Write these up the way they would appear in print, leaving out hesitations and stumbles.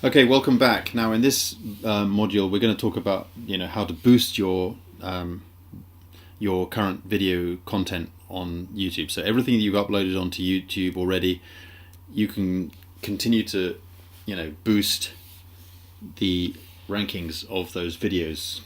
Okay, welcome back. Now, in this module, we're going to talk about how to boost your current video content on YouTube. So everything that you've uploaded onto YouTube already, you can continue to boost the rankings of those videos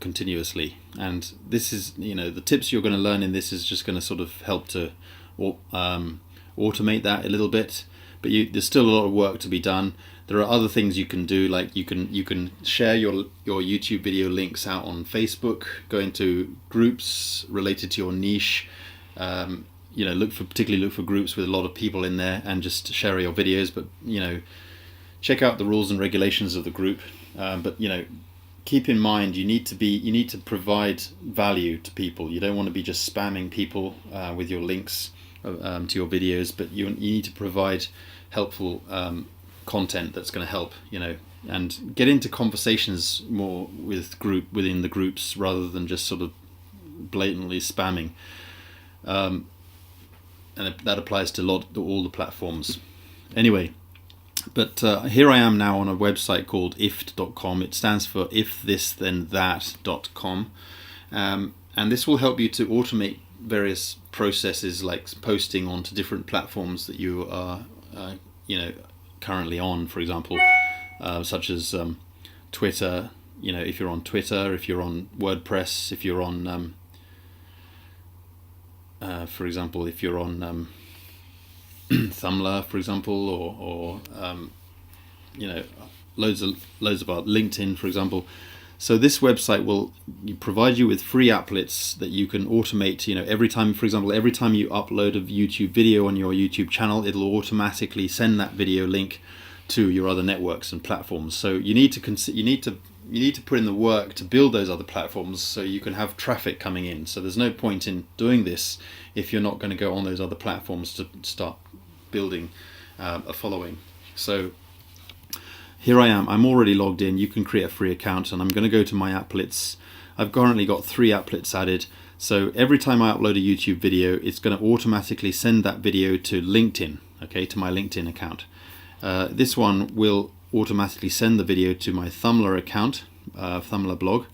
continuously. And this is the tips you're going to learn in this is just going to sort of help to automate that a little bit. But there's still a lot of work to be done. There are other things you can do, like you can share your YouTube video links out on Facebook, go into groups related to your niche. Particularly look for groups with a lot of people in there and just share your videos. But check out the rules and regulations of the group. But keep in mind you need to provide value to people. You don't want to be just spamming people with your links to your videos, but you need to provide helpful content that's going to help, and get into conversations more within the groups rather than just sort of blatantly spamming. And that applies to all the platforms. Anyway, but here I am now on a website called ift.com. It stands for if this then that.com, and this will help you to automate various processes like posting onto different platforms that you are currently on, for example, such as Twitter. If you're on Twitter, if you're on WordPress, if you're on for example, if you're on Thumbler, for example, or loads of LinkedIn, for example. So this website will provide you with free applets that you can automate. Every time, for example, every time you upload a YouTube video on your YouTube channel, it'll automatically send that video link to your other networks and platforms. So you need to put in the work to build those other platforms so you can have traffic coming in. So there's no point in doing this if you're not going to go on those other platforms to start building a following. So here I am. I'm already logged in. You can create a free account, and I'm going to go to my applets. I've currently got 3 applets added. So every time I upload a YouTube video, it's going to automatically send that video to LinkedIn, to my LinkedIn account. This one will automatically send the video to my Thumbler account, Thumbler blog.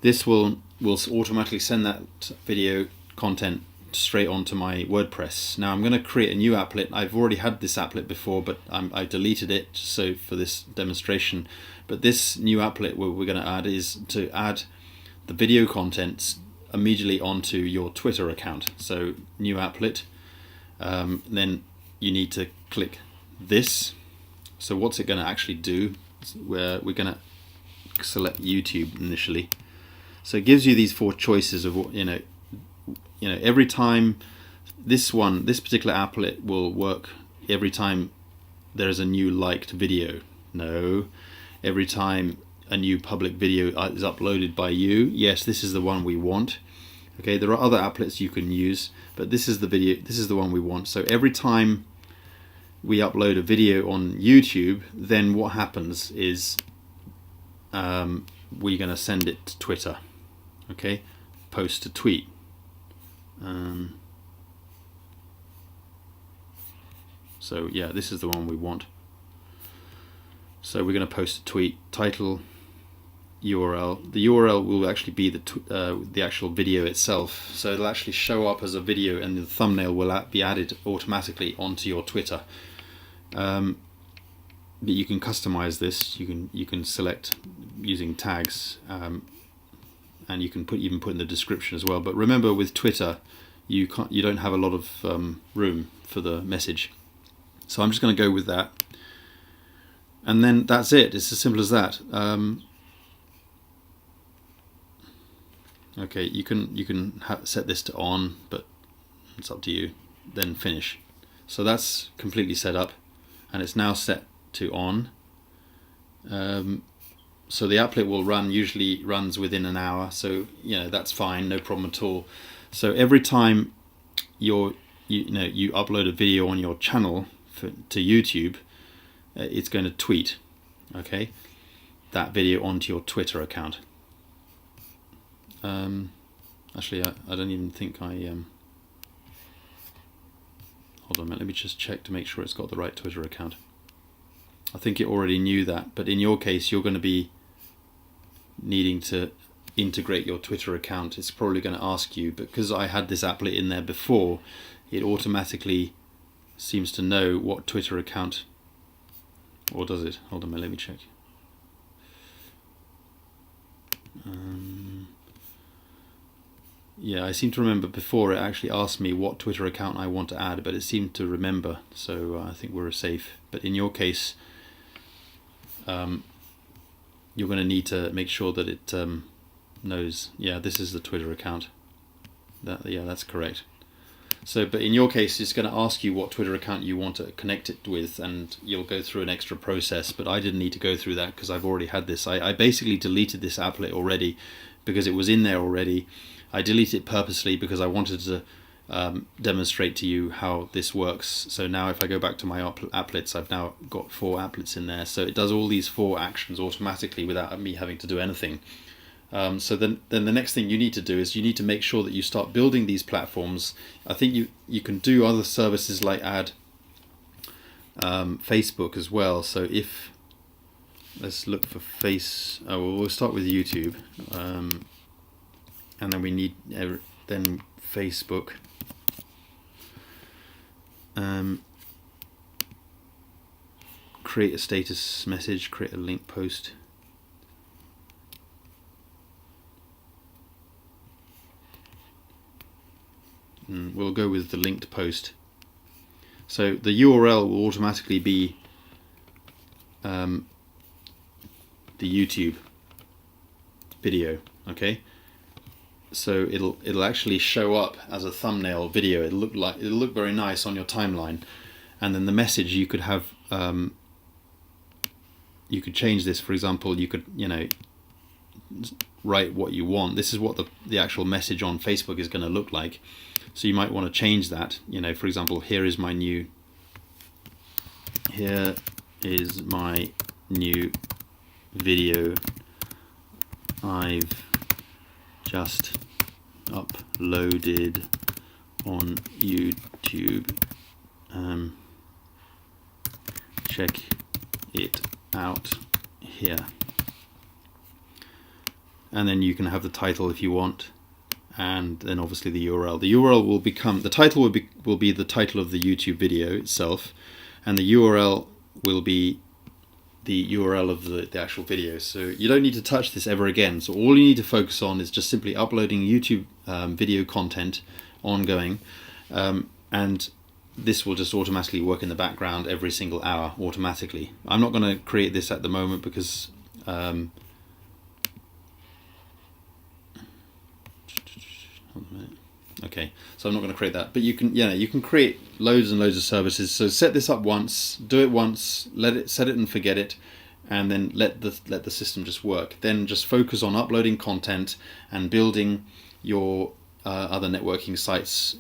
This will automatically send that video content straight onto my WordPress. Now I'm going to create a new applet. I've already had this applet before, but I deleted it so for this demonstration. But this new applet we're going to add is to add the video contents immediately onto your Twitter account. So new applet. Then you need to click this. So what's it going to actually do? We're going to select YouTube initially. So it gives you these 4 choices of what every time this particular applet will work every time there is a new liked video. No. Every time a new public video is uploaded by you. Yes, this is the one we want. Okay, there are other applets you can use, but this is the one we want. So every time we upload a video on YouTube, then what happens is we're going to send it to Twitter. Okay, post to tweet. So yeah, this is the one we want. So we're going to post a tweet, title, URL. The URL will actually be the actual video itself. So it'll actually show up as a video, and the thumbnail will be added automatically onto your Twitter. But you can customize this. You can select using tags. And you can even put in the description as well. But remember, with Twitter, you don't have a lot of room for the message. So I'm just going to go with that, and then that's it. It's as simple as that. Okay, you can set this to on, but it's up to you. Then finish. So that's completely set up, and it's now set to on. So the applet will usually runs within an hour, so that's fine, no problem at all. So every time you upload a video on your channel to YouTube, it's going to tweet, that video onto your Twitter account. Actually, I don't even think I hold on a minute. Let me just check to make sure it's got the right Twitter account. I think it already knew that, but in your case, you're going to be needing to integrate your Twitter account. It's probably going to ask you, because I had this applet in there before, it automatically seems to know what Twitter account, or does it? Hold on a minute, let me check. Yeah, I seem to remember before it actually asked me what Twitter account I want to add, but it seemed to remember, so I think we're safe. But in your case, you're going to need to make sure that it knows, yeah, this is the Twitter account. Yeah, that's correct. So, but in your case, it's going to ask you what Twitter account you want to connect it with, and you'll go through an extra process, but I didn't need to go through that because I've already had this. I basically deleted this applet already because it was in there already. I deleted it purposely because I wanted to demonstrate to you how this works. So now if I go back to my applets, I've now got 4 applets in there. So it does all these 4 actions automatically without me having to do anything. So then the next thing you need to do is you need to make sure that you start building these platforms. I think you can do other services like add Facebook as well. So if, let's look for we'll start with YouTube. And then we need then Facebook. Create a status message, create a link post. We'll go with the linked post. So the URL will automatically be the YouTube video, okay? So it'll actually show up as a thumbnail video. It'll look very nice on your timeline, and then the message you could have. You could change this. For example, you could write what you want. This is what the actual message on Facebook is going to look like. So you might want to change that. For example, here is my new video I've just uploaded on YouTube. Check it out here. And then you can have the title if you want, and then obviously the URL. The URL will become, the title will be the title of the YouTube video itself, and the URL will be the URL of the actual video. So you don't need to touch this ever again. So all you need to focus on is just simply uploading YouTube video content ongoing, and this will just automatically work in the background every single hour automatically. I'm not going to create this at the moment because hold on a minute. Okay, so I'm not going to create that, but you can create loads and loads of services. So set this up once, do it once, set it and forget it, and then let the system just work. Then just focus on uploading content and building your other networking sites,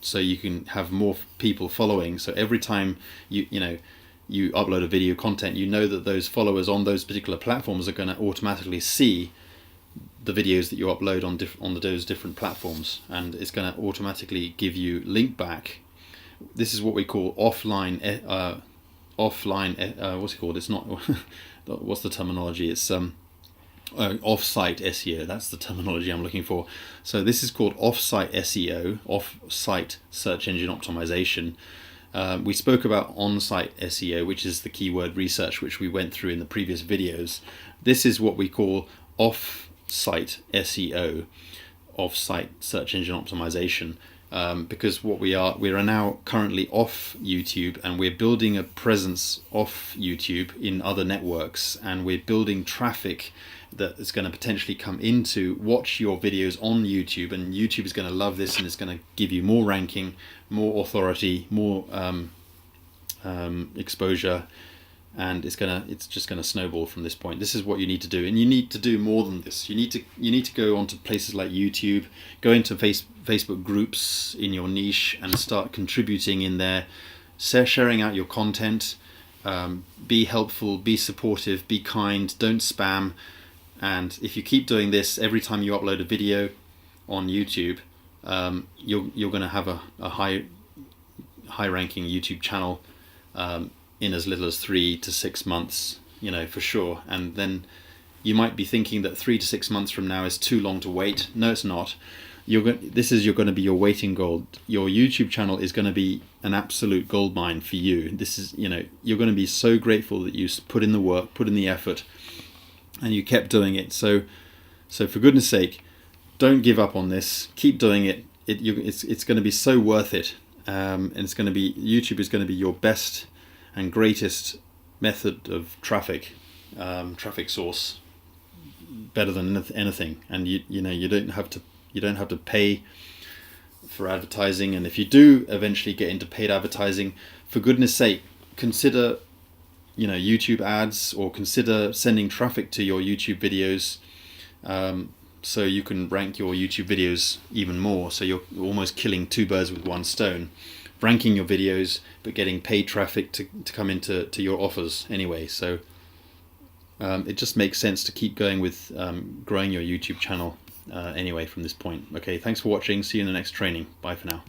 so you can have more people following. So every time you upload a video content, that those followers on those particular platforms are going to automatically see the videos that you upload on those different platforms, and it's going to automatically give you link back. This is what we call offline. What's it called? It's not. What's the terminology? It's off-site SEO. That's the terminology I'm looking for. So this is called off-site SEO, off-site search engine optimization. We spoke about on-site SEO, which is the keyword research, which we went through in the previous videos. This is what we call off-site SEO, off-site search engine optimization, because we are now currently off YouTube, and we're building a presence off YouTube in other networks, and we're building traffic that is going to potentially come in to watch your videos on YouTube, and YouTube is going to love this, and it's going to give you more ranking, more authority, more exposure, and it's just going to snowball from this point. This is what you need to do, and you need to do more than this. You need to go onto places like YouTube, go into Facebook groups in your niche, and start contributing in there, sharing out your content. Be helpful, be supportive, be kind, don't spam. And if you keep doing this every time you upload a video on YouTube, you're going to have a high ranking YouTube channel in as little as 3 to 6 months, you know, for sure. And then you might be thinking that 3 to 6 months from now is too long to wait. No, it's not. You're going to be your waiting gold. Your YouTube channel is going to be an absolute gold mine for you. This is, you know, you're going to be so grateful that you put in the work, put in the effort, and you kept doing it. So for goodness sake, don't give up on this. Keep doing it. It's going to be so worth it. And it's going to be, YouTube is going to be your best and greatest method of traffic source, better than anything. And you know, you don't have to pay for advertising. And if you do eventually get into paid advertising, for goodness sake, consider, you know, YouTube ads, or consider sending traffic to your YouTube videos, so you can rank your YouTube videos even more. So you're almost killing two birds with one stone, ranking your videos but getting paid traffic to come into your offers anyway. So it just makes sense to keep going with growing your YouTube channel anyway from this point. Okay, thanks for watching. See you in the next training. Bye for now.